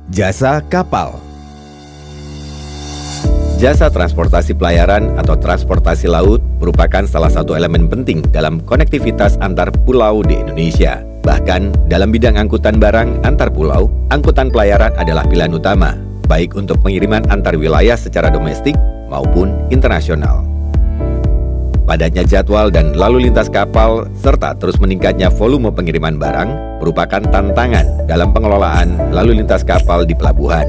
Jasa kapal. Jasa transportasi pelayaran atau transportasi laut merupakan salah satu elemen penting dalam konektivitas antar pulau di Indonesia. Bahkan dalam bidang angkutan barang antar pulau, angkutan pelayaran adalah pilihan utama, baik untuk pengiriman antar wilayah secara domestik maupun internasional. Padatnya jadwal dan lalu lintas kapal, serta terus meningkatnya volume pengiriman barang, merupakan tantangan dalam pengelolaan lalu lintas kapal di pelabuhan.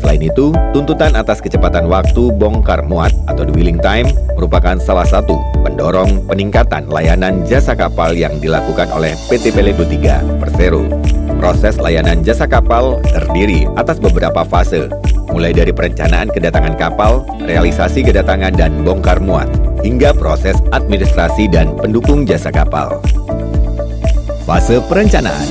Selain itu, tuntutan atas kecepatan waktu bongkar muat atau dwelling time merupakan salah satu pendorong peningkatan layanan jasa kapal yang dilakukan oleh PT Peledo III Persero. Proses layanan jasa kapal terdiri atas beberapa fase, mulai dari perencanaan kedatangan kapal, realisasi kedatangan dan bongkar muat, hingga proses administrasi dan pendukung jasa kapal. Fase perencanaan.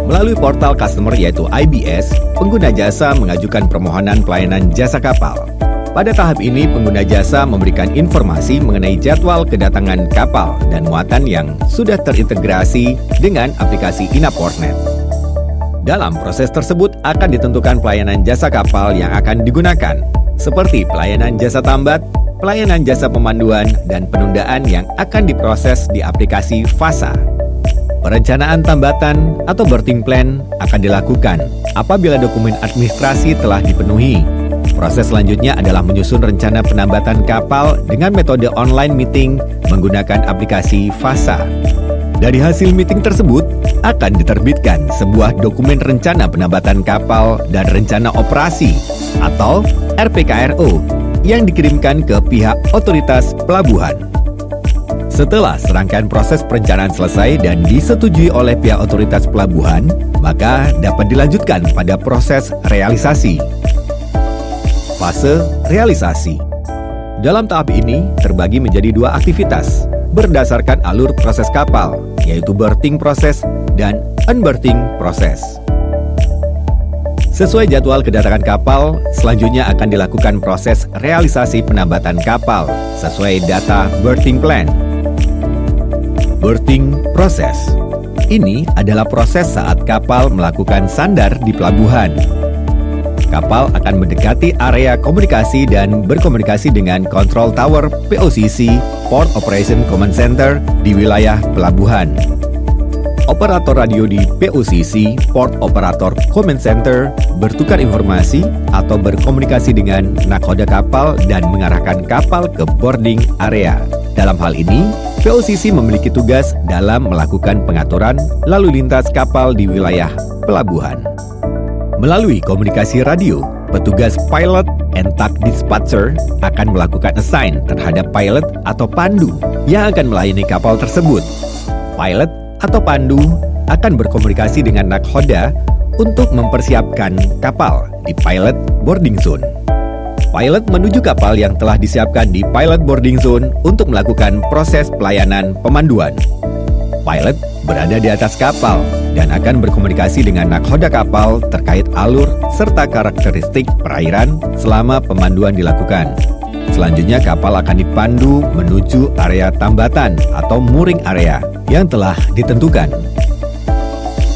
Melalui portal customer yaitu IBS, pengguna jasa mengajukan permohonan pelayanan jasa kapal. Pada tahap ini, pengguna jasa memberikan informasi mengenai jadwal kedatangan kapal dan muatan yang sudah terintegrasi dengan aplikasi Inaportnet. Dalam proses tersebut akan ditentukan pelayanan jasa kapal yang akan digunakan, seperti pelayanan jasa tambat, pelayanan jasa pemanduan, dan penundaan yang akan diproses di aplikasi FASA. Perencanaan tambatan atau berthing plan akan dilakukan apabila dokumen administrasi telah dipenuhi. Proses selanjutnya adalah menyusun rencana penambatan kapal dengan metode online meeting menggunakan aplikasi FASA. Dari hasil meeting tersebut, akan diterbitkan sebuah dokumen rencana penambatan kapal dan rencana operasi atau RPKRO yang dikirimkan ke pihak otoritas pelabuhan. Setelah serangkaian proses perencanaan selesai dan disetujui oleh pihak otoritas pelabuhan, maka dapat dilanjutkan pada proses realisasi. Fase realisasi. Dalam tahap ini terbagi menjadi dua aktivitas berdasarkan alur proses kapal, yaitu berthing proses dan unberthing proses. Sesuai jadwal kedatangan kapal, selanjutnya akan dilakukan proses realisasi penambatan kapal sesuai data berthing plan. Berthing proses. Ini adalah proses saat kapal melakukan sandar di pelabuhan. Kapal akan mendekati area komunikasi dan berkomunikasi dengan Control Tower POCC Port Operation Command Center di wilayah pelabuhan. Operator radio di POCC Port Operator Command Center bertukar informasi atau berkomunikasi dengan nakhoda kapal dan mengarahkan kapal ke boarding area. Dalam hal ini, POCC memiliki tugas dalam melakukan pengaturan lalu lintas kapal di wilayah pelabuhan. Melalui komunikasi radio, petugas pilot and tug dispatcher akan melakukan assign terhadap pilot atau pandu yang akan melayani kapal tersebut. Pilot atau pandu akan berkomunikasi dengan nakhoda untuk mempersiapkan kapal di pilot boarding zone. Pilot menuju kapal yang telah disiapkan di pilot boarding zone untuk melakukan proses pelayanan pemanduan. Pilot berada di atas kapal dan akan berkomunikasi dengan nakhoda kapal terkait alur serta karakteristik perairan selama pemanduan dilakukan. Selanjutnya kapal akan dipandu menuju area tambatan atau mooring area yang telah ditentukan.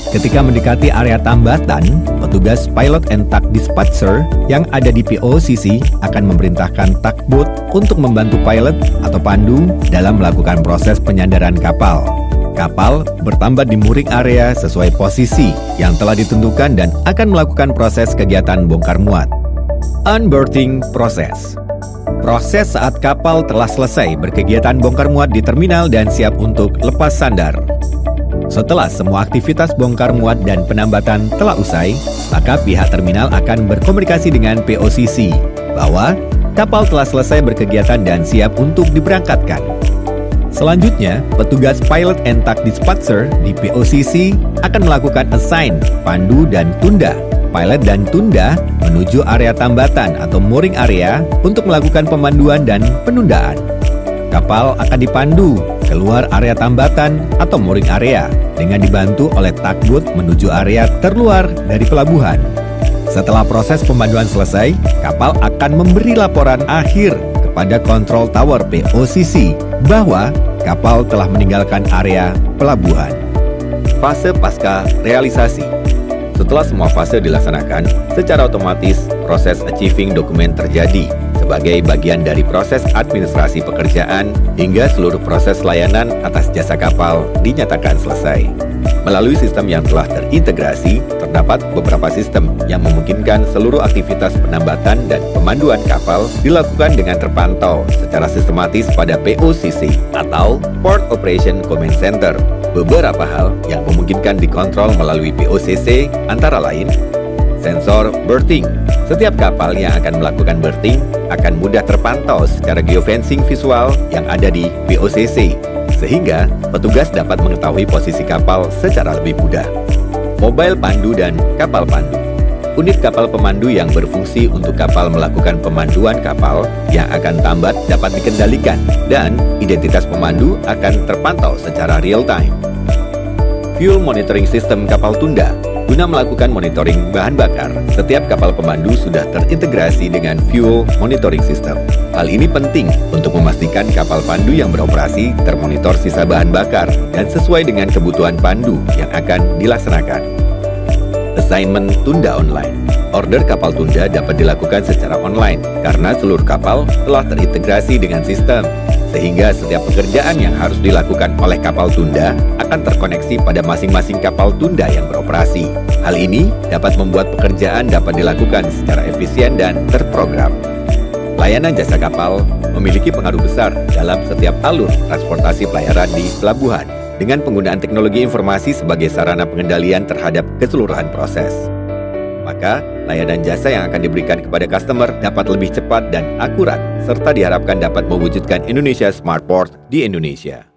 Ketika mendekati area tambatan, petugas pilot and tug dispatcher yang ada di POCC akan memerintahkan tugboat untuk membantu pilot atau pandu dalam melakukan proses penyandaran kapal. Kapal bertambat di mooring area sesuai posisi yang telah ditentukan dan akan melakukan proses kegiatan bongkar muat. Unberthing process. Proses saat kapal telah selesai berkegiatan bongkar muat di terminal dan siap untuk lepas sandar. Setelah semua aktivitas bongkar muat dan penambatan telah usai, maka pihak terminal akan berkomunikasi dengan POCC bahwa kapal telah selesai berkegiatan dan siap untuk diberangkatkan. Selanjutnya, petugas pilot and tug dispatcher di POCC akan melakukan assign, pandu, dan tunda. Pilot dan tunda menuju area tambatan atau mooring area untuk melakukan pemanduan dan penundaan. Kapal akan dipandu keluar area tambatan atau mooring area dengan dibantu oleh tugboat menuju area terluar dari pelabuhan. Setelah proses pemanduan selesai, kapal akan memberi laporan akhir kepada Control Tower POCC bahwa kapal telah meninggalkan area pelabuhan. Fase pasca realisasi. Setelah semua fase dilaksanakan, secara otomatis proses achieving dokumen terjadi sebagai bagian dari proses administrasi pekerjaan hingga seluruh proses layanan atas jasa kapal dinyatakan selesai. Melalui sistem yang telah terintegrasi, terdapat beberapa sistem yang memungkinkan seluruh aktivitas penambatan dan pemanduan kapal dilakukan dengan terpantau secara sistematis pada POCC atau Port Operation Command Center. Beberapa hal yang memungkinkan dikontrol melalui POCC antara lain sensor berthing. Setiap kapal yang akan melakukan berthing akan mudah terpantau secara geofencing visual yang ada di POCC, sehingga petugas dapat mengetahui posisi kapal secara lebih mudah. Mobile pandu dan kapal pandu. Unit kapal pemandu yang berfungsi untuk kapal melakukan pemanduan kapal yang akan tambat dapat dikendalikan dan identitas pemandu akan terpantau secara real time. Fuel monitoring system kapal tunda. Guna melakukan monitoring bahan bakar, setiap kapal pemandu sudah terintegrasi dengan fuel monitoring system. Hal ini penting untuk memastikan kapal pandu yang beroperasi termonitor sisa bahan bakar dan sesuai dengan kebutuhan pandu yang akan dilaksanakan. Assignment tunda online. Order kapal tunda dapat dilakukan secara online karena seluruh kapal telah terintegrasi dengan sistem, sehingga setiap pekerjaan yang harus dilakukan oleh kapal tunda akan terkoneksi pada masing-masing kapal tunda yang beroperasi. Hal ini dapat membuat pekerjaan dapat dilakukan secara efisien dan terprogram. Layanan jasa kapal memiliki pengaruh besar dalam setiap alur transportasi pelayaran di pelabuhan dengan penggunaan teknologi informasi sebagai sarana pengendalian terhadap keseluruhan proses. Maka, layanan jasa yang akan diberikan kepada customer dapat lebih cepat dan akurat, serta diharapkan dapat mewujudkan Indonesia Smart Port di Indonesia.